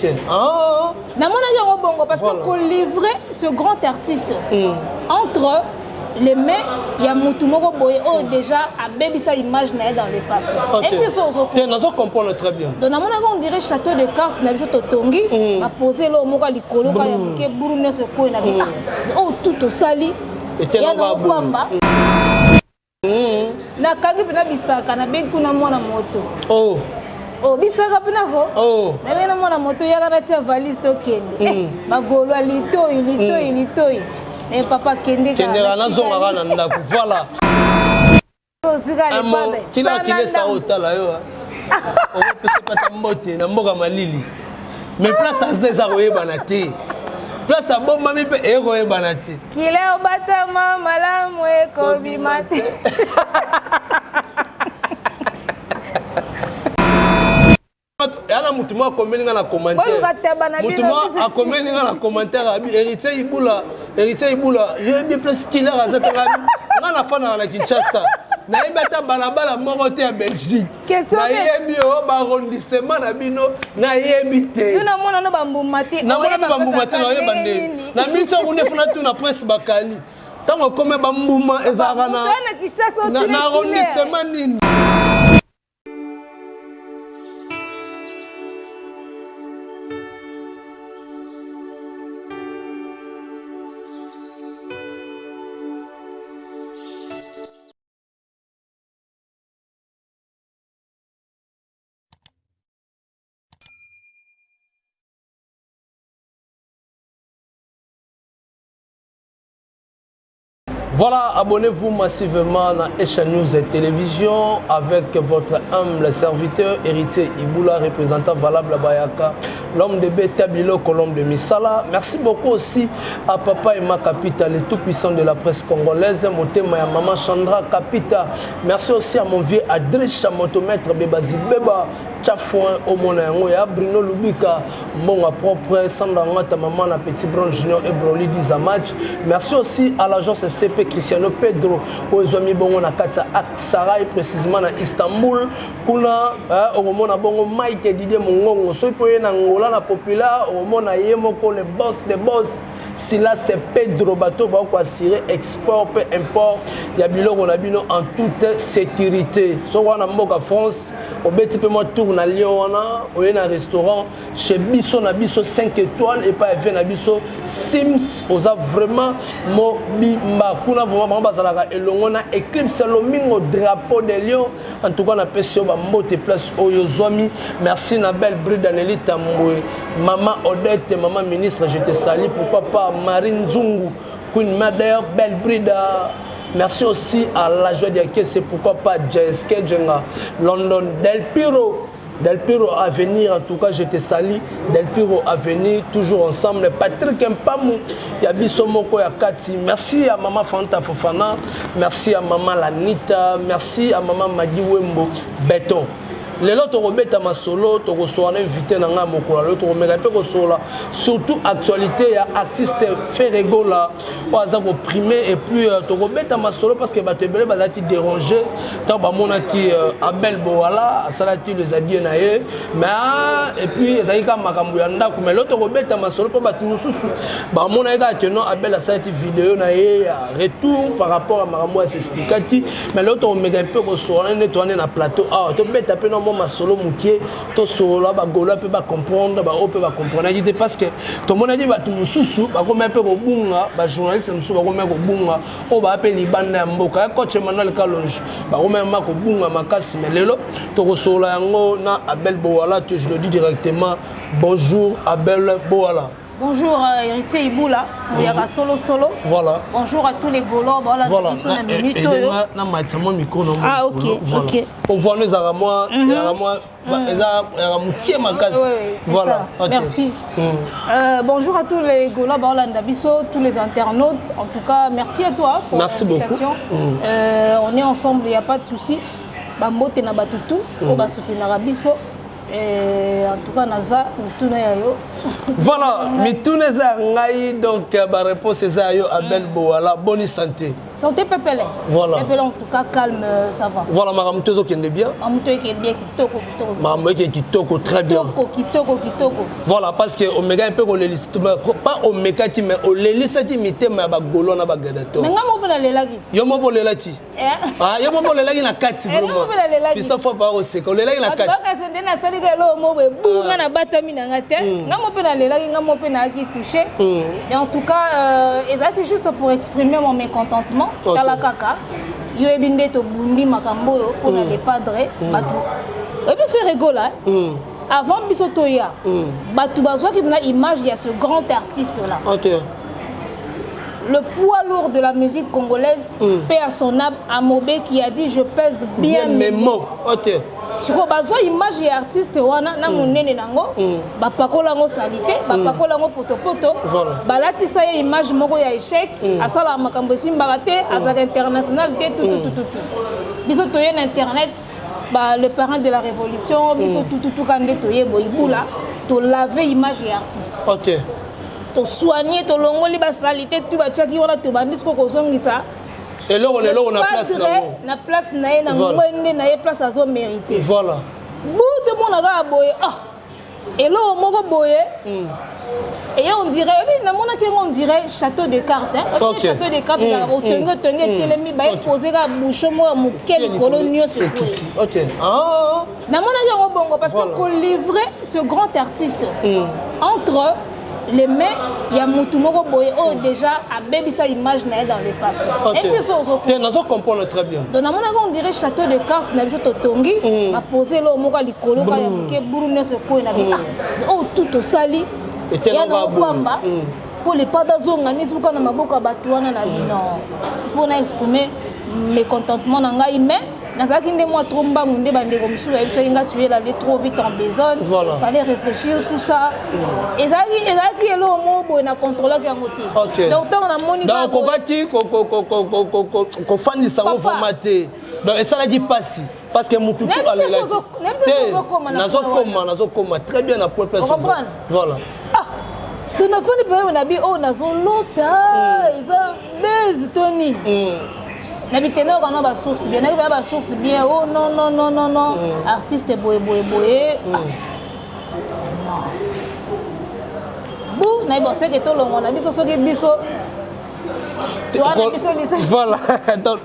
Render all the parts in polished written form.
te. Ah. Na mona yango bongo parce que qu'on livrer ce grand artiste entre les mains, il y a Moutoumoko Boye, oh déjà, à baby sa image dans le passé. Et puis ça, on comprend très bien. Donc, on dirait château de cartes, on a vu Tongi, on a posé le mot à l'icolo, on a vu Bourune se coin, oh, tout au sali, il y a un pamba. Na kangi pena bisaka, na bengu na mwana moto. Oh. Oh, bisaka pena ko? Oh. Na bena mwana moto, ya kana tia valise to kende. Magolo, litoi. Et papa Kende voilà. Qui ça hôtel là yo. On peut pas tamboter na mboka malili. Mais place à César oyebanate. Place à bon mami pe ego yebanate. Kile obata mama la mwe ko bimate. Yana mutuma komeninga na commentaire. Mutuma a komeninga na commentaire héritier Ibula, il bien plus qu'il a azatanga. Ngana fana na Kinshasa. Na ibata balabala moko te ya Belgique. Na yebi o ba arrondissement na bino na yebi te. Na mona no bambumate. Na mona bambumate na yebande. Na mitso kunde funa tu na Prince Bakali. Tango kome bambuma ezaka na arrondissement nini. Voilà, abonnez-vous massivement à Esha News et Télévision avec votre humble serviteur, héritier Iboula, représentant valable à Bayaka, l'homme de Betabilo, l'homme de Misala. Merci beaucoup aussi à Papa Emma Kapita, le tout-puissant de la presse congolaise, Motema et Maman Chandra Kapita. Merci aussi à mon vieux Adricha, motomètre Bebazi Beba. Tchafouin au Monayango et à Bruno Lubika, mon propre Sandangata, maman, la Petit Bron Junior et Broly Dizamach. Merci aussi à l'agence SCP Cristiano Pedro, aux amis Bongo Nakata Aksaray, précisément à Istanbul. Kuna, au Mona Bongo Mike et Didier Mongongo, soit pour y Angola, la populaire, au Mona Yemoko, les boss des boss. Si là c'est Pedro Bateau, bah quoi cirer export, peu importe, il y a bilo on a bino en toute sécurité. So on a Moka France, au petit peu moi tourne à Lyon, on est un restaurant chez Bisso na Bisso 5 étoiles et pas even na Bisso Sims, on a vraiment mobimba, kuna vraiment bazalaka et on a Eclipse Lomingo drapeau de Lyon. En tout cas on a pêché ba moté place Oyozomi. Merci Nabel Bride Aneli Tamboué, maman Odette, maman ministre, je te salue. Pourquoi pas Marine Zungu, Queen Mother, Belle Brida. Merci aussi à la joie d'Yaké, c'est pourquoi pas JSK Djenga, London, Del Piro à venir, en tout cas je te salue. Del Piro à venir, toujours ensemble. Patrick Mpamou, Yabiso Moko Yakati. Merci à maman Fanta Fofana, merci à maman Lanita, merci à maman Madi Wembo, Béton. Les autres rebêtes à ma solo, tu reçois un invité dans la mokola, l'autre remet surtout actualité, il y a artiste Ferrego là, ou à primé et puis tu rebêtes à ma solo parce que tu es dérangé, tant que mon qui Abel Boala, ça là tu les habillés naïe, mais et puis ça y est comme Makambouyanda, mais l'autre rebêtes à ma solo pour battre nous sous, bah mon aïda que non Abel a cette vidéo naïe retour par rapport à Makamboua s'explique, mais l'autre remet un peu reçoit un nettoyer dans plateau, ah tu bête à peine ma solo mukie to solo ba gola pe ba comprendre ba ope ba comprendre dit parce que tout le monde a dit ba tout mususu ba ko mepe ko bunga ba journaliste mususu ba ko mepe ko bunga o ba pe libanda ya mboka coach Emmanuel Kalonji ba ko mepe ko bunga makasi mais lelo to ko solo yango na Abel Boala, je le dis directement bonjour Abel Boala. Bonjour héritier Iboula, il y a solo. Voilà. Bonjour à tous les Gaulois. Voilà. Ah ok, ok. On voit nous à moi, voilà. Merci. Bonjour à tous les Gaulois, tous les internautes. En tout cas, merci à toi pour l'invitation. On est ensemble, il n'y a pas de souci. Bamote na batutu, on va soutenir Abisso. En tout cas, Naza, Mituna Yayo. Voilà, Mituna Ngai, donc ma réponse est Zayo, Abel Boala, bonne santé. Santé Pépélé. Voilà. Pépélé, en tout cas, calme, ça va. Voilà, ma ramteuse qui est bien. Amoutoy qui est bien, Kitoko. Ma ramteuse qui est très bien. Kitoko. Voilà, parce que Omega un peu pas Omega qui mais Olelisa qui mité mais Bagolo na Bagadato. Mais ngambo pona lelaki. Yo mo bolelaki. Ah, yo mo bolelaki na kati vraiment. Puis ça faut pas aussi que lelaki na kati. Parce que ndena sali ke lo mo be bunga na batami na ngate. Ngambo pona lelaki ngambo pona ki touché. Et en tout cas, exactement juste pour exprimer mon mécontentement, tala kaka. Yo ebinde to bundi makambo yo pona les padres batu. Et puis faire rigoler. Avant Bisotoya, batu bazwa ki na image il y a ce grand artiste là. OK. Le poids lourd de la musique congolaise, paix à son âme, Amobé qui a dit je pèse bien mes mots. OK. Si vous avez une image d'artiste, na monene nango, ba pakola ngo salité, ba pakola ngo poto. Balati sa image moko ya échec, asala makambo simba te, azaka international tout. Biso toye na internet, le parent de la révolution, biso tout kande toye boibula, to laver image d'artiste. OK. To soigner to longoli ba salité tu ba tchaki wana to bandis ko kozongisa. Et là on a place là. Na place na ye na ngwende na ye place azo mériter. Voilà. Tout le monde a boye et là moko boye. Et on dirait oui na mona ki on dirait château de cartes hein. Okay. Château de cartes la tongue telemi ba poser ka bouche mo mukel colonio ce coup. OK. Ah. Na mona ki on bongo parce que pour livrer ce grand artiste entre les mains, il y a Moutoumoko Boye, déjà, à Bébissa image dans le passé. Et nous comprenons très bien. Donc, on dirait château de cartes, on a vu Totongi, on a posé le mot à l'icolo, on a vu Bourune se couille, oh, tout au sali, il y a un pamba. Pour les pas d'azon, on a dit qu'on a beaucoup à Batouana, il faut exprimer mécontentement dans la mais Nazaki ne moi trop bas on débandé comme ça il tué l'aller trop vite en besogne fallait réfléchir tout ça et ça qui est là au mot pour na contrôler qui a moté donc on a moni donc on va qui qu'on fan ça on formaté donc et ça là qui passe parce que mon tout à la nazo comme très bien à point place voilà ah de na fani pe na bi oh nazo lota isa base Tony n'habitez pas dans la source bien, n'habitez pas source bien. Oh non, artiste boye. Non. Bou, n'habitez pas que tout le monde a biso so que biso. Voilà. Donc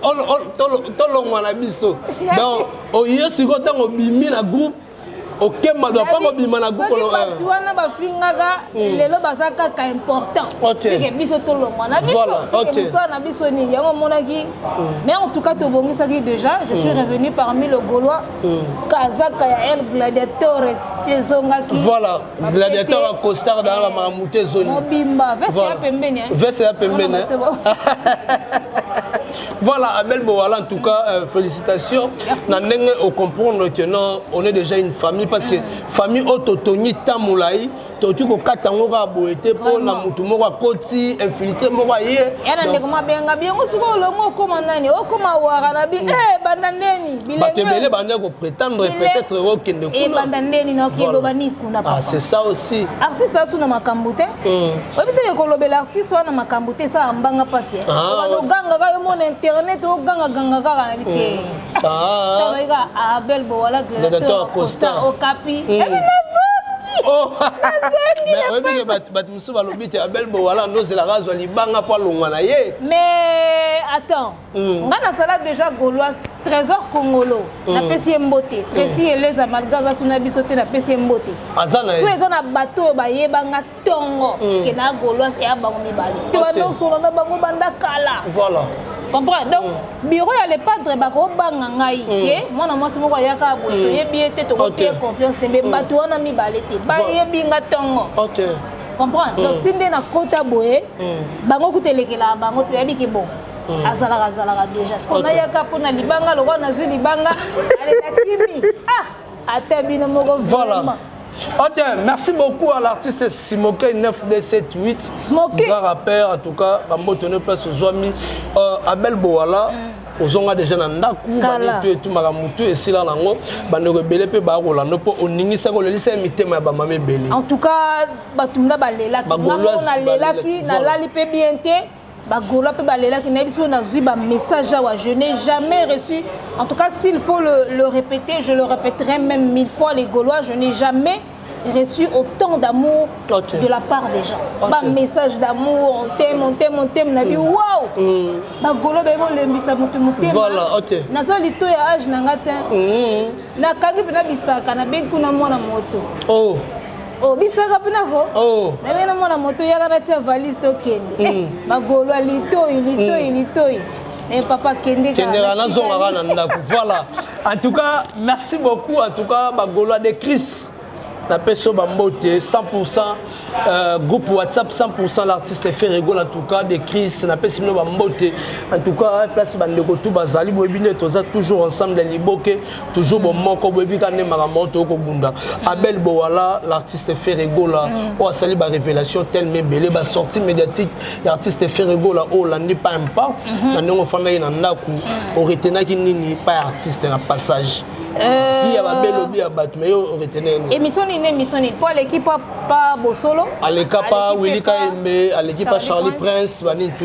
tout le monde a biso. Donc au lieu si quand on bimi na groupe OK, madame, pas mobile na groupe lo. Tu wana ba fingaka lelo bazaka ka important. C'est que biso tout le monde na biso. C'est que biso na biso ni yango monaki. Mais en tout cas to bongisa ki déjà, je suis revenu parmi le Gaulois. Kazaka ya El Gladiator saisongaki. Voilà, Gladiator à costard dans la maramouté zone. Mobimba, veste ya pembeni. Veste ya pembeni. Voilà, Abel Boala, en tout cas, félicitations. Merci. On comprendre que non, on est déjà une famille parce que famille autotoni tamoulaï, tu ko katango ka boete pour na mutu moko koti infiltré moko yé. Yana ndeko mabenga bien osuko lo moko manani okoma wara na bi bandandeni bilenge. Batebele bande ko prétendre peut-être okende kuna. Bandandeni na kendo bani kuna papa. Ah, c'est ça aussi. Artiste asu na makambote. Obite ko lobe l'artiste wana makambote sa mbanga passer. Ba ganga ka yo mon internet o ganga ka na bité. Ah. Tabaga Abel Boala Gladiator Costa au Capi. Oh, mais attends, on a ça déjà gauloise, trésor congolo, la PC Mbote, Tracy et les amalgames sur la bisoté, la PC Mbote. Si ils ont un bateau, ils ont tongo, qui est gauloise et à Bangomi Bali. Tu vas nous sur la Bango Banda Kala. Voilà. Comprends? Donc, bureau, il n'y a pas de bako bangangaï. Moi, c'est mon voyage à boire. Tu es bien, tu as confiance, mais bateau, on a mis balete. OK. Comprends? Donc, si tu as kota boye, bango kutelekela bango tu yabi ki bon. Azalaka déjà. Parce qu'on a yaka pour na libanga, le roi na zu libanga, allez la kimi. Ah, atabino moko. Voilà. Ok, merci beaucoup à l'artiste Simoke 9278. Smoke. Grand rappeur, en tout cas, Bambo tenait place aux amis. Abel Boala, ozonga déjà na ndaku banitu etu makamutu esila nango bandeko ebele mpe bakolanda mpo oningisa kolelisa mitema ya bamama ebele. En tout cas batumda balelaki nango nalelaki nalali mpe bien te bagolo mpe balelaki nayebi soki nazwi bamessage awa je n'ai jamais reçu, en tout cas s'il faut le répéter, je le répéterai même 1000 fois, les Gaulois, je n'ai jamais reçu autant d'amour de la part des gens. Ba message d'amour, on t'aime, nabi waouh. Ba golo ba mo lembisa mutu mutema. Voilà, OK. Nazo lito ya âge na ngata. Na kangi pena bisaka na benku na mwana moto. Oh bisaka pena ko. Oh. Na bena mwana moto ya kana tia valise to kende. Ba golo lito. Et papa Kende voilà. En tout cas, merci beaucoup. En tout cas, ba golo de Chris. La personne Bambote 100% groupe WhatsApp 100% l'artiste Ferrego en tout cas de Chris la personne Bambote en tout cas place bandeko tout bazali boebine toza toujours ensemble les liboke toujours bon moko boebi kané maramoto ko bunda Abel Bowala l'artiste Ferrego là o sali ba révélation tellement belé ba sortie médiatique l'artiste Ferrego là o landi pas importe na ndongo fanda ina ndaku o retenaki nini pas artiste na passage. Émission pour l'équipe pas Bosolo. À l'équipe pas Willy Kaembe, à l'équipe pas Charlie Prince,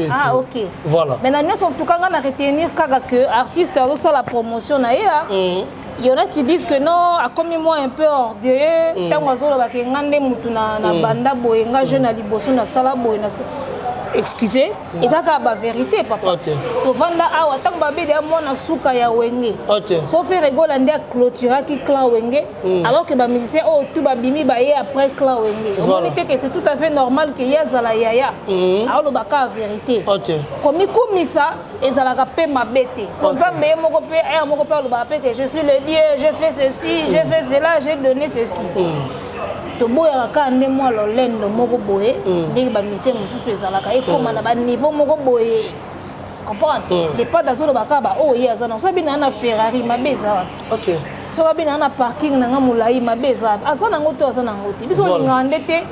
ah ok. Voilà. Maintenant en tout cas on a retenir que artiste a la promotion na il y en a qui disent que non, à comme moi un peu orgueilleux, tant que ba ke ngande mutu na banda boyenga jeune ali boso na sala boyena. Excusez, et ça c'est la vérité, papa. Pour vendre à tant que babé de mon souka ya wenge. Sauf que Ferrego l'a clôturé qui clan wenge, alors que les musiciens oh tout babimi baye après clan wenge. On dit que c'est tout à fait normal que y a la yaya. Alors le baka la vérité. Comme il comme ça, et ça la capé ma bête. Comme ça, mais mon copain le bapé que je suis le Dieu, j'ai fait ceci, j'ai fait cela, j'ai donné ceci. Toboya ka ande moi lolendo moko boye ndenge ba mission mususu ezalaka e koma na ba niveau moko boye comprendre les pas d'azolo baka ba oh ya zana so bina na Ferrari mabeza OK so bina na parking na ngamulai mabeza azana ngoto azana ngoti biso lingande te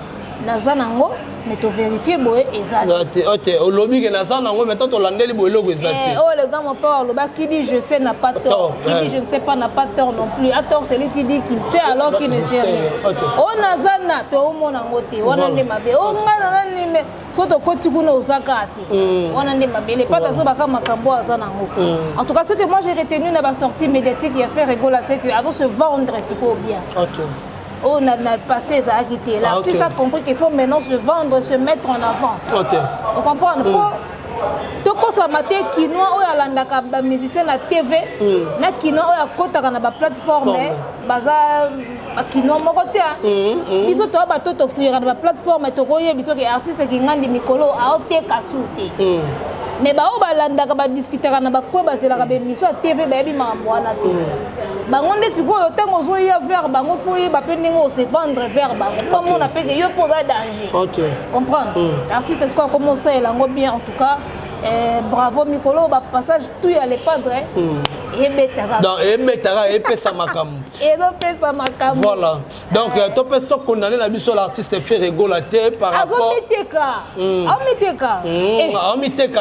nazana ngo mais to vérifier boye exact OK au lobby que nazana ngo mais to landeli boye loko exact oh le gars mon père le bas qui dit je sais n'a pas tort qui dit je ne sais pas n'a pas tort non plus à tort c'est lui qui dit qu'il sait alors qu'il ne sait rien oh nazana to mona ngote wana nde mabe oh ngana nime so to koti kuna osaka te wana nde mabe les pas d'azo baka makambo azana ngo en tout cas ce que moi j'ai retenu na ba sortie médiatique il a fait rigoler c'est que azo se vendre c'est pas bien OK. On a passé ça à quitter. L'artiste a compris qu'il faut maintenant se vendre, se mettre en avant. OK. Vous comprenez? Toko sa maté kinoa o ya landaka ba musicien na TV, na kinoa o ya kota na ba plateforme, baza kinoa moko te. Biso to ba toto fuira na ba plateforme to koye biso ke artiste ki ngandi mikolo a ote kasute. Mais ba o ba landaka ba discuter na ba ko ba zela ka be mission TV ba bi mambo wana te. Bango nde sikoyo tango zo ya vers bango foye ba pe ndenge o se vendre vers bango. Comme on appelle que yo posa danger. OK. Comprendre? L'artiste est-ce qu'on commence à lango bien en tout cas. Bravo Mikolo ba passage tout ya les padres. Et betara. Donc et betara et pesa makam. Et do pesa makam. Voilà. Donc to pesa to condamner la biso l'artiste Ferrego la té par rapport Azomiteka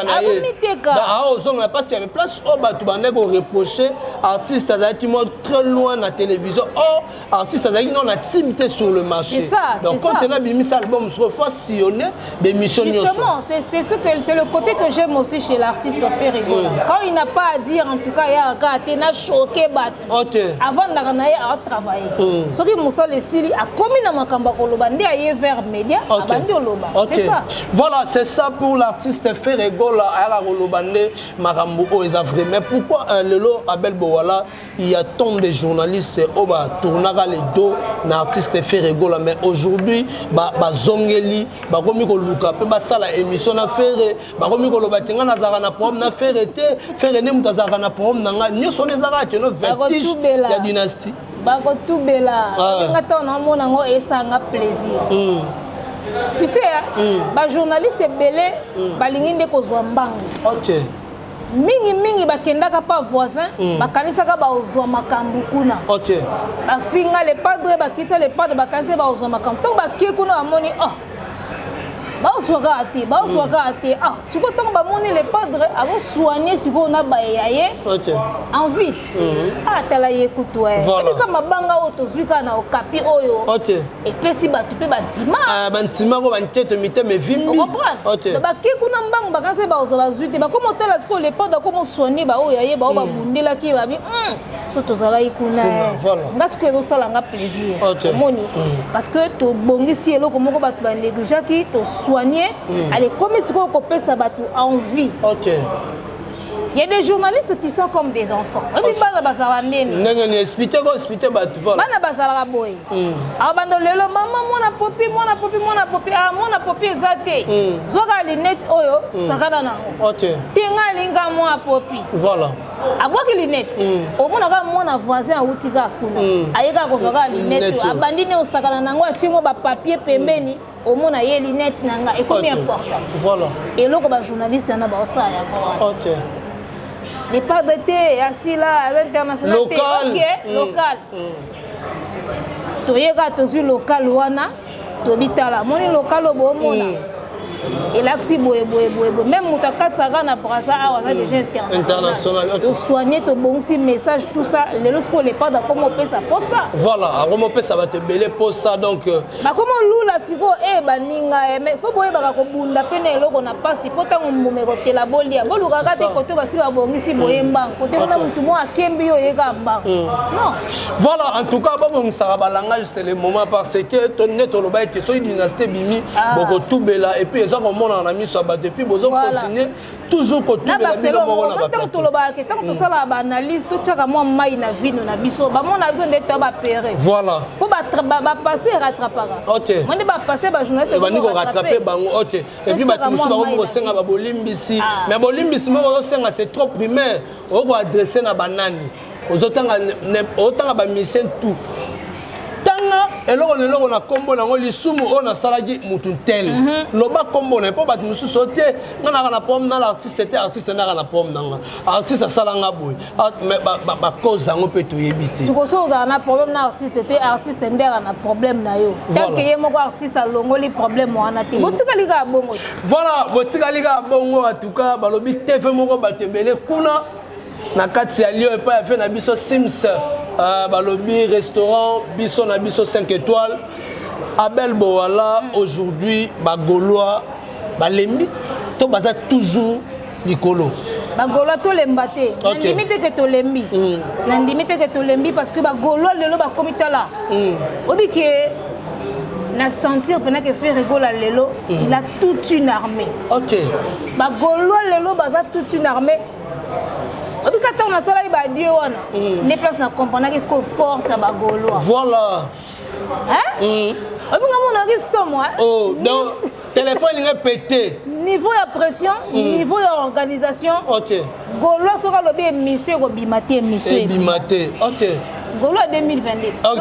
na ye. Da ozonga parce qu'il y avait place au batu bande ko reprocher artiste azaki mo très loin na télévision. Oh artiste azaki non activité sur le marché. C'est ça, donc quand on a mis ça album sur fois sillonné des missions. Justement, c'est ce que c'est le côté que j'aime aussi chez l'artiste Ferrego. Quand il n'a pas à dire en tout cas il y a a choqué battu. Avant d'arriver à travailler. Ce qui Moussa le Sili a commis dans ma camba kolobandi a vers média abandi oloba. C'est ça. Voilà, c'est ça pour l'artiste Ferrego là à la kolobandi makambo oza vrai. Mais pourquoi lelo Abel Bowala il y a tant de journalistes au ba tournaka les dos l'artiste Ferrego là mais aujourd'hui ba zongeli ba komi ko luka pe ba sala émission na Ferré ba komi ko loba tinga na zaka na problème na Ferré te Ferré ne mutazaka na problème na nous sommes les arabes qui ont vertige la dynastie. Bako tubela. Ngata na mona ngo esanga plaisir. Tu sais ba journaliste belé balingi nde kozwa mbangu. OK. Mingi bakendaka pa voisin bakanisaka ba ozwa makambu kuna. OK. Ba finga les padres bakita les padres bakanise ba ozwa makambu. Donc ba kie kuna amoni oh bazwaka ate ah siko tango bamoni le padre azo soigner siko na bayaye en vite ah tala ye kutu et comme mabanga auto zuka na okapi oyo et pesi batu pe batima bantima ko bankete miteme vimbi comprendre ba ki kuna mbango bakase bazo bazwite ba komo tala siko le padre komo soigner ba oyo yaye ba babundela ki ba bi so tozala ikuna ngasi ko ezo sala nga plaisir moni parce que to bongisi eloko moko batu ba négliger ki to soigner allez comme si on coupe ça bateau en vie. Il y a des journalistes qui sont comme des enfants. On dit pas ça va venir. Non, expliquez bateau voilà. Bana bazala boy. Abandonner maman mon popi ah mon popi ezate. Zoga lunette oyo sakana na. Tinga linga mon popi. Voilà. Abwa ki lunette. Omona ka mona voisin a utika kuna. Ayeka ko zoga lunette abandine osakana nango atingo ba papier pembeni. Omona ye lunette nanga et combien important. Voilà. Et loko ba journaliste na ba osa ya ko. OK. Les pas de thé, assis là, à l'international. Local. Ok, local. Tu es local, wana, tu habites là. Mon local au bon moment. Et là, si boye. Même Moutakat Saga n'a pas ça, on a déjà international. Tu soigner ton bon si message, tout ça. Les lorsqu'on n'est pas d'accord, on peut ça pour ça. Voilà, on peut ça va te belé pour ça donc. Bah comment l'ou là si quoi baninga mais faut boye baka ko bunda pene eloko na pasi pota ngombe ko tela bolia. Bolu kaka te côté basi ba bongi si boye mbang. Côté on a mutu mo akembi yo yeka mbang. Non. Voilà, en tout cas bon ça ba langage c'est le moment parce que ton net on ba que so dynastie bimi boko tout bela et puis ça comme on a mis ça depuis besoin continuer toujours côté de la vie tant que le ba que tant que ça la analyse tout chaka moi mai na vie na biso ba mon a besoin d'être ba péré voilà pour ba passer rattrapara OK on dit ba passer ba journaliste ba ni ko rattraper bango OK et puis ba tout ça ba ko senga ba bolimbisi mais bolimbisi mo ko senga c'est trop primaire on ko adresser na banani autant ba mission tout tanga eloko lelo na kombo na ngoli sumu ona salagi mutuntel loba kombo na po bat musu sauter ngana na pom na l'artiste était artiste na na pom nanga artiste salanga boy mais ba cause ngo peto yebiti siko so za na problème na artiste était artiste ndera na problème na yo tant que yemo ko artiste alongoli problème wana te botika liga bongo voilà botika liga bongo en tout cas balobi TV moko batebele kuna na kati ya lio epa fait na biso Sims balobi restaurant biso na biso 5 étoiles Abel Boala aujourd'hui ba Gaulois balembi to baza toujours likolo ba Gaulois to lembate na limite te to lembi na limite te to lembi parce que ba Gaulois lelo ba komita là obi ke na sentir pendant que fait rigola lelo il a toute une armée OK ba Gaulois lelo baza toute une armée. Et puis quand on a ça là, il va dire les places n'a comprendre qu'est-ce qu'on force à Bagolois. Voilà. Hein? Et puis quand on a dit ça moi. Oh, donc téléphone il est pété. Niveau de pression, niveau d'organisation. OK. Gaulois sera le bien monsieur au bimaté monsieur. Bimaté. OK. Gaulois 2022. OK.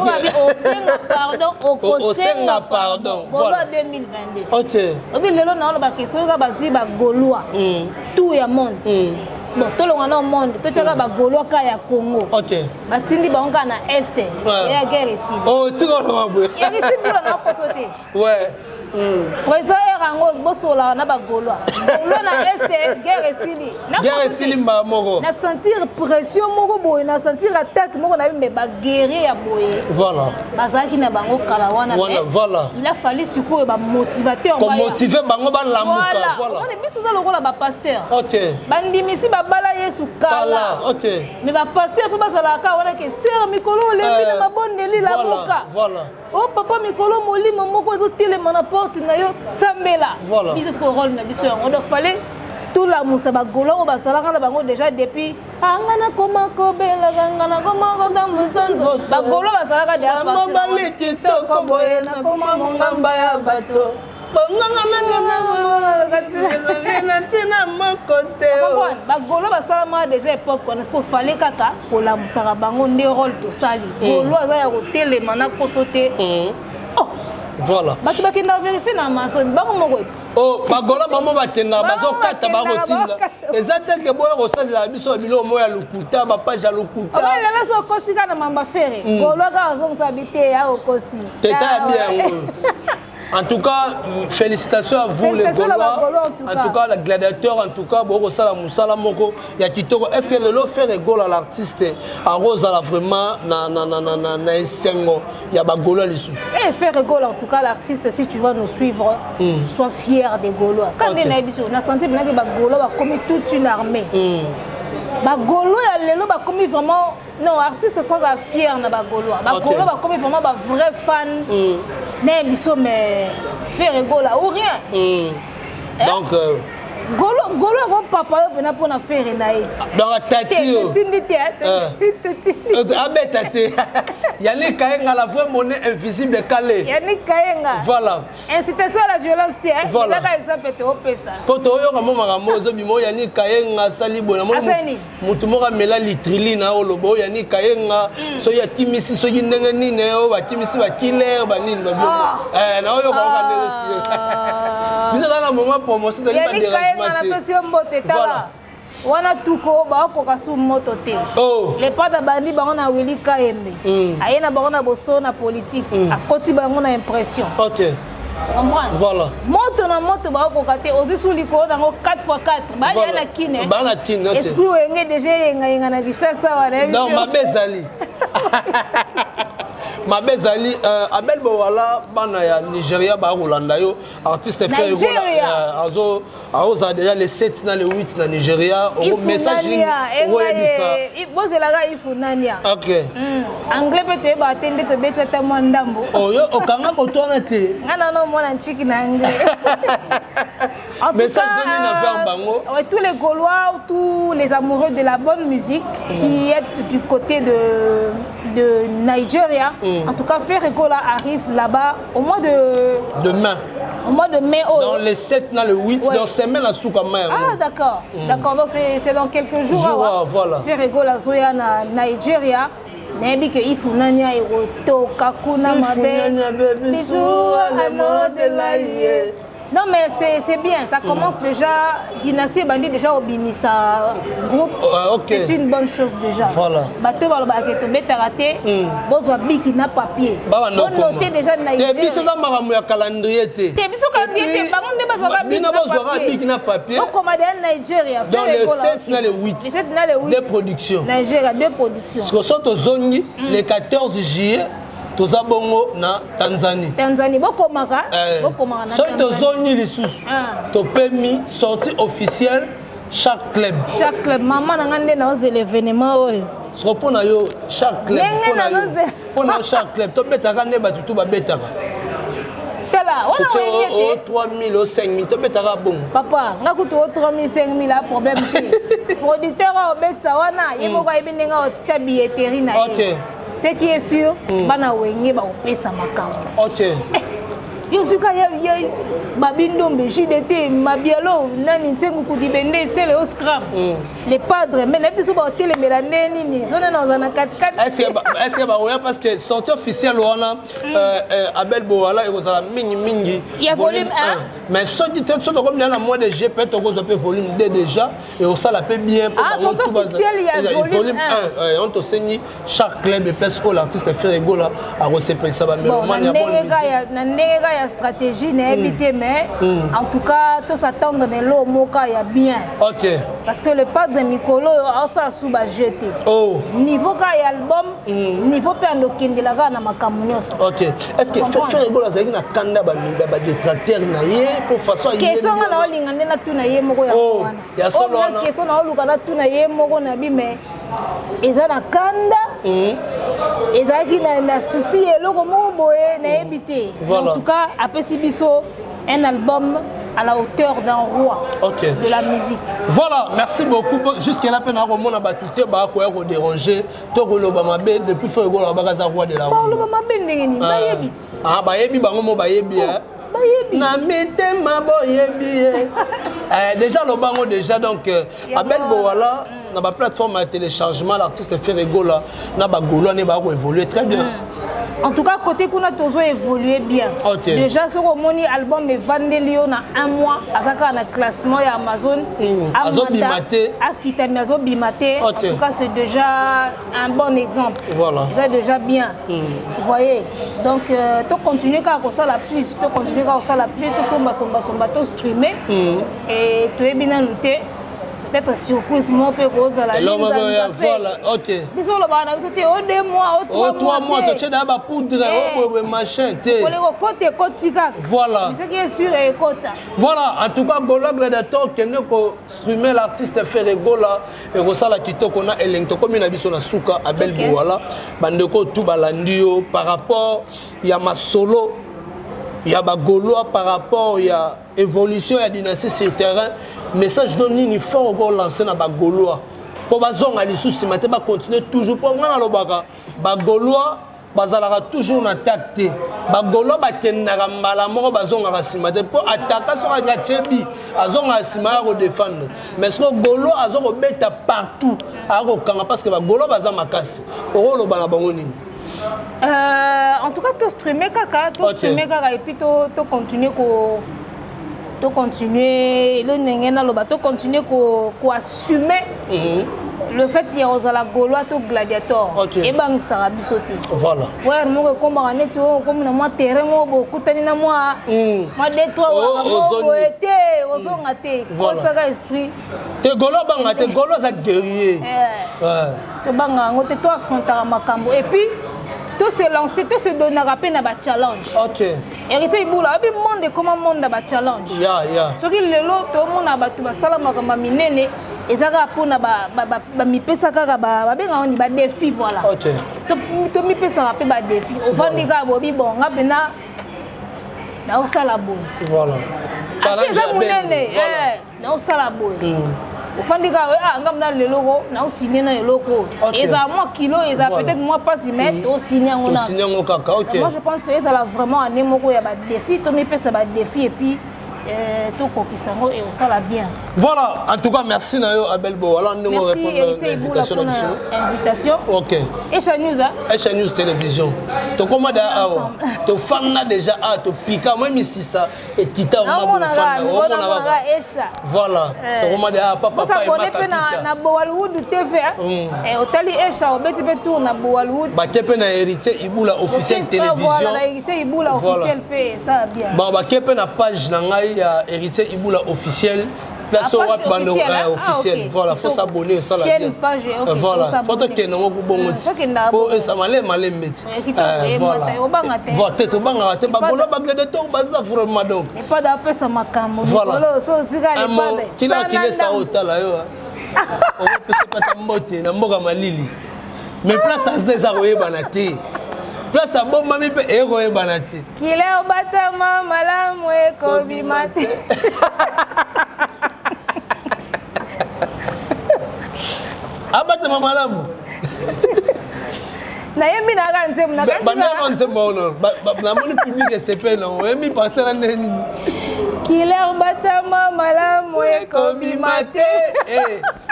Au Senga pardon. Gaulois 2022. OK. Et puis le long on a ba question ga ba si ba Gaulois. Tout ya monde. Bon, tout le monde au monde, tout le monde Gaulois kaya Congo. OK. Batindi banka na Est. Et la guerre ici. Oh, tu comprends pas. Il y a des types de côté. Ouais. Président Erangos Bossola na ba Gaulois. Gaulois na Est, guerre ici. Guerre ici mba moko. Na sentir pression moko boy, na sentir attaque moko na be ba guerrier ya boy. Voilà. Bazaki na bango kalawana. Voilà. Il a fallu surtout ba motivateur ba. Comme motiver bango ba lamuka. Voilà. On est mis sur le rôle ba pasteur. OK. Bandimisi ba bala Yesu kala. OK. Mais ba pasteur faut ba sala ka wana ke sœur mikolo le bi na mabondeli la boka. Voilà. Oh papa mikolo molimo moko zo telema na porte na yo sambela. Voilà. Biso ko rôle na biso on doit fallait tout la musa ba golo ba sala kana bango déjà depuis angana koma ko bela ngana koma ko da musanzo ba golo ba sala ka dia ba mabali kitoko boye na koma ngamba ya bato. Bagolo basala déjà époque on est-ce qu'il fallait kaka pour la musaka bango nde rôle to sali golo aza ya kotelema na kosote oh voilà baki baki na vérifier na mason bango moko oh bagolo bango bakenda bazokata bakotinda ezate ke boya kosalela biso bilo moya lukuta ba page ya lukuta ba lela so kosika na mamba fere golo ka azongsa bite ya okosi teta bien En tout cas, félicitations à vous les Gaulois. En tout cas, les gladiateurs, en tout cas, beaucoup ça la musala moko ya kitoko. Est-ce que le lot fait rigolo à l'artiste en rose à la vraiment na esengo ya ba Gaulois les sous. Et faire rigolo en tout cas l'artiste si tu vas nous suivre, sois fier des Gaulois. Quand on a biso, na santé bien que ba Gaulois va comme toute une armée. Ba Gaulois ya lelo ba comme vraiment non artiste faut être fier na ba Gaulois. Ba Gaulois ba comme vraiment ba vrai fan. Na biso mais faire rigolo ou rien. Donc Gaulois vont papa yo pena pour na faire naït. Donc tati yo. Abe tati. Yannick Kayenga la vraie monnaie invisible de Calais. Yannick Kayenga. Voilà. Incitation à la violence té. Voilà. Là exemple te opesa. Poto yo kamo maramozo bimo Yannick Kayenga sali bona mo. Mutu mo kamela litrili na olobo Yannick Kayenga so ya kimisi so yinenge nine o ba kimisi ba killer ba nini ba bimo. Na yo ka ndegosi. Biso dans le moment promotion de Yannick Kayenga na pesi mbote tala. Wana tuko ba ko kasu moto te. Les pas de bandi ba na Willy Kayembe. Ayena ba na boso na politique. Akoti ba na impression. OK. Voilà. Moto na moto ba ko kate ozi suliko na 4x4. Ba na kine. Ba na kine. Esprit wenge déjà yenga na Kishasa wana. Non, ma bezali. Ma bezali Abel Bowala bana ya Nigeria ba Rolanda yo artiste fait voilà azo déjà les 7 na les 8 na Nigeria au message bozela ga ifunania. OK. Anglais peut ba atteindre to beta ta mwandambo. Oyo okanga ko tona te. Ngana no mona nchiki na anglais. En tout cas, tous les Gaulois, tous les amoureux de la bonne musique qui est du côté de Nigeria, en tout cas, Ferregola arrive là-bas au mois de mai. Au mois de mai. Dans les 7, dans le 8, dans semaine à Soukama. Ah, d'accord. D'accord, donc c'est dans quelques jours. Voilà. Ferregola Zoya na Nigeria. Nebi que ifunanya iroto kakuna mabe. Bisous à de la. Non mais c'est bien, ça commence déjà, Dynastie Bandi déjà au Bimisa groupe, c'est une bonne chose déjà. Voilà. Bateau Balbaketo Betaraté, Bozo Biki n'a papier. Bon noté déjà Nigeria. T'es biso dans ma calendrier. T'es biso calendrier, par contre Biki n'a papier. Donc comme à Nigeria. Dans les 7 dans les 8. Les 7 dans les 8. Deux productions. Nigeria, deux productions. Parce que sont aux zones le 14 juillet. Toza bongo na Tanzanie. Tanzanie, bokomaka. Bokomaka na Tanzanie. Soit zoni les sous. To permis sortie officielle chaque club. Chaque club. Maman na ngande na os l'événement oyo. Ce qu'on a yo chaque club. Pour chaque club. To betaka ne batutu ba betaka. Tela, on a 3000 ou 5000 to betaka bon. Papa, nga kutu 3000 5000 la problème te. Producteur au betsa wana, yemo ko ebinenga o tia billetterie na ye. OK. Ce qui est sûr, bana wenge ba opesa makambo. OK. Yo suka ya babindombe JDT mabialo nani nsengu kudibende sele au scram. Les padres mais n'importe so ba télé melaneni ni so na na 4. Est-ce que ba oya parce que sortie officielle wana Abel Bowala et Rosala mingi. Il y a volume 1 mais sortie tête so comme dans mois de GP to ko peu volume 2 déjà et au ça la peut bien pour sortie officielle il y a volume 1 on te signe chaque club et parce que l'artiste fait rigola à recevoir ça ba mélomane ya bon stratégie n'est évité mais en tout cas tout s'attendre dans l'eau moka ya bien. OK. Parce que le pas de Mikolo ça sous ba jeté. Niveau ka album niveau pe andokindi la na makamunyoso. OK. Est-ce que faire rigola ça na kanda ba détracteur na ye pour façon question na olinga ndena tuna ye moko ya wana. Ya solo na question na oluka na tuna ye moko na bi mais eza na kanda ezaki na souci eloko moko boye na ebité. En tout cas après Sibiso un album à la hauteur d'un roi de la musique. Voilà, merci beaucoup. Jusqu'à la peine à Roman a battu ba ko ko déranger to ko lo ba mabe depuis fo ko lo ba gaza roi de la musique. Ba lo ba mabe ndengeni ba yebi. Ah ba yebi bango mo ba yebi na mitema boyebi. Déjà le bango déjà donc Abel Bowala na ba plateforme de téléchargement l'artiste fait rigola na ba golo ne ba ko évoluer très bien. En tout cas, côté Kuna Tozo évolué bien. Okay. Déjà, ce que album est vendu dans un mois, à un classement et Amazon. Amazon Bimate. Amazon Bimate. En tout cas, c'est déjà un bon exemple. Voilà. C'est déjà bien. Vous voyez. Donc, tu continues à ça la plus. Tu continues à ça la plus. Tu streamer. Et tu es bien noté. Peut-être surprise, moi, peut causer la ligne. Voilà, ok. Mais sur le banc, c'était au 2 mois, au 3 mois. Tu as d'abord poudre, machin. Voilà. Ce qui est sûr est côté. Voilà, en tout cas, Golo Gladiator, qui est streamer l'artiste Ferregola, et ça, la Kito, qu'on a Elento, comme il a dit sur la souka, à Belboala, Bandeko, tout balandio, par rapport, il y a ma solo. Il y a Gaulois par rapport à l'évolution de la dynastie sur le terrain. Message non uniforme encore lancé dans les Gaulois. Pour les sous si maintenant continuer toujours pour moi dans le Gaulois, bazalaka toujours en attaque. Les Gaulois bakendaka malamu bazonga simate pour attaquer sur la Tchebi, azonga simara ko défendre. Mais ce Gaulois azonga beta partout, parce que les Gaulois bazama makasi. Oro bana bango nini. En tout cas, tu streamer kaka, et puis tu continuer le nengena loba, tu continuer ko assumer le fait qu'il y a aux ala Gaulois to gladiator et bang sarabi sauter. Voilà. Ouais, moi comme on est comme na moi terrain moi beaucoup tani na moi. Moi des trois moi été aux ongaté. Comme ça esprit. Te Gaulois banga te Gaulois za guerrier. Ouais. Te banga ngote to affronter makambo et puis tout se lancer, tout se donner à peine à challenge. Ok. Héritier Iboula, il monde comment monde à challenge. Ce qui est l'autre, tout le monde a battu ma salama comme minene, et ça va pour na mi pesa kaka ba benga on ba défi voilà. Ok. To mi pesa rapé ba défi. Au fond ni ka bobi bon ngapena na osala bo. Voilà. Challenge ça munene na osala bo. Ofandika ngam le logo na signé na logo et ça moi kilo et ça peut-être moi pas si mettre au signé on a moi je pense que ça a vraiment un moko ya ba défi to mi pesa ba défi et puis tout kokisango et ça la bien. Voilà, en tout cas merci Nayo Abel Bo. Alors nous répondre à l'invitation. OK. Esha News Esha News télévision. To commande à to fan déjà à to pika moi mi si ça et kita on voilà. To commande à papa ça connaît pas na Bollywood TV et otali Esha obeti pe tour na Bollywood. Ba kepe na héritier Iboula officiel télévision. Voilà, héritier Iboula officiel pe ça bien. Bon ba kepe na page na ngai ya héritier Iboula officiel. Place au web bando officiel. Voilà, faut s'abonner ça la chaîne page OK. Voilà, faut que nous bon pour ça malé mbeti. Voilà. Voilà, te banga te ba bolo bagle de to baza vraiment donc. Et pas d'après ça makambo. Bolo so sika le pas. Kila kile sa otala yo. On peut se pas tambote na mboka malili. Mais place à César oyebana te. Place à bon mami pe ero oyebana te. Kile obata mama la mwe ko bimate. Abate mamalamu. Na yemi na kanze mna kanze. Bana kanze bono. Na moni public SCP non. Yemi partir neni. Killer bata mamalamu eko bimate.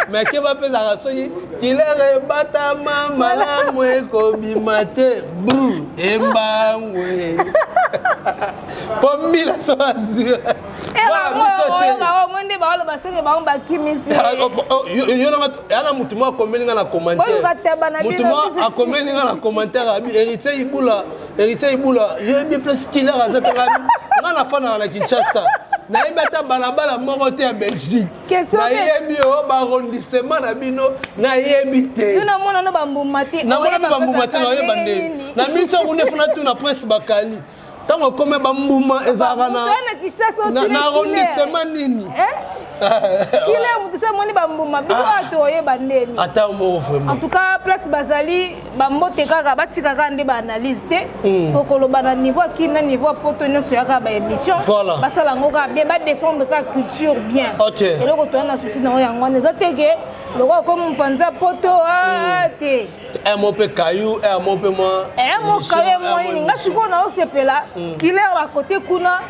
Mais que va faire la soyi? Killer bata mamalamu eko bimate. Brou embangwe. Pommi la soazu. Yana mutuma komeninga na commentaire. Mutuma akomeninga na commentaire héritier Iboula, yebi plus killer azatanga. Ngana fana na Kinshasa. Na yebata balabala moko te ya Belgique. Na yebi o ba arrondissement na bino na yebi te. Yona mona no bambuma te. Na mona bambuma te na yebande. Na mitso kunefuna tu na Prince Bakali. Tango kome bambuma ezaka na arrondissement nini kile mutu se moni bambuma biso atoye bandeni ata mo vraiment en tout cas place bazali bambote kaka batika kaka nde ba analyse te kokoloba na niveau kina niveau poto nyonso yaka ba émission basala ngo ka bien ba défendre ka culture bien et loko to na souci na yango eza teke loko comme mpanza poto te un mot pe caillou un mot pe moi un mot caillou moi ninga siko na osepela kile wa côté kuna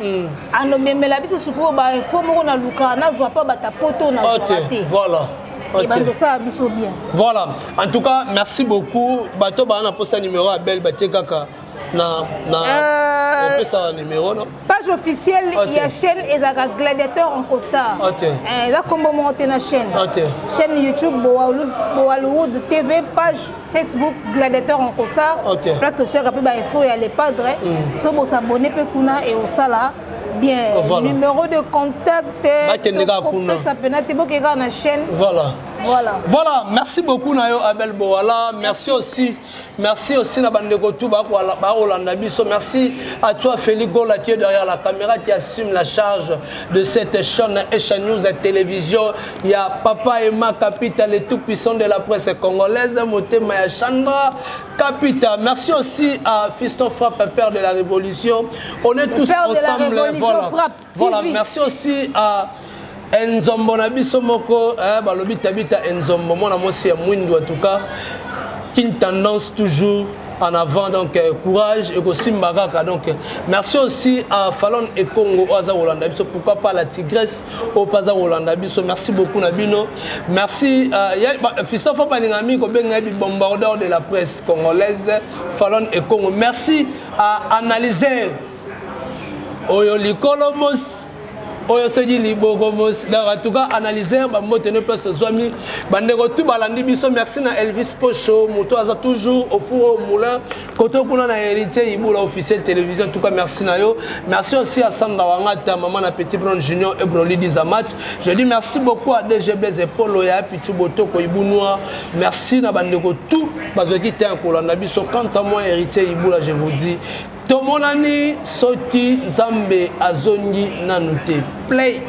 anomemela bitu siko ba fo mo na luka na zwa pa bata poto na zwa te voilà. Bien. Voilà. En tout cas, merci beaucoup. Bato bana posta numéro à Belle Baté Kaka. ça numéro non page officielle il y a chaîne ezaka gladiateur en costard ça comme monter na chaîne chaîne YouTube Bollywood TV page Facebook gladiateur en costard place to cher après il faut y aller padre so vous s'abonner pe kuna et au sala bien numéro de contact ça peut na tebo ke na chaîne voilà merci beaucoup Nayo Abel Boala merci aussi na bandeko tout ba Rolanda biso merci à toi Félix Gola qui est derrière la caméra qui assume la charge de cette chaîne Esha News et télévision il y a Papa Emma Capita le tout puissant de la presse congolaise Motema ya Chandra Capita merci aussi à Fiston Frappe père de la révolution on est tous ensemble voilà merci aussi à Enzombo na biso moko balobi tabita Enzombo mona mosi ya mwindu en tout cas qui une tendance toujours en avant donc courage et aussi mbagaka donc merci aussi à Fallon et Congo Oaza Rolanda biso pourquoi pas la Tigresse au Paza Rolanda biso merci beaucoup Nabino merci Fiston Fapa Ningami ko benga bi bombardeur de la presse congolaise Fallon et Congo merci à analyser Oyo Likolomos Oyo Sedi Libogomos en tout cas analyser ba motene place Zwami bandeko tout balandi biso merci na Elvis Pocho moto aza toujours au four au moulin koto kuna na héritier Ibula officiel télévision en tout cas merci na yo merci aussi à Sandra Wangata maman na Petit Bron Junior et Broly Dizamatch je dis merci beaucoup à DGB Polo ya Pichu Botoko Ibunwa merci na bandeko tout bazoki te kolanda biso quant à moi héritier Ibula je vous dis Tomonani Soti Zambe Azongi Nanute. Play.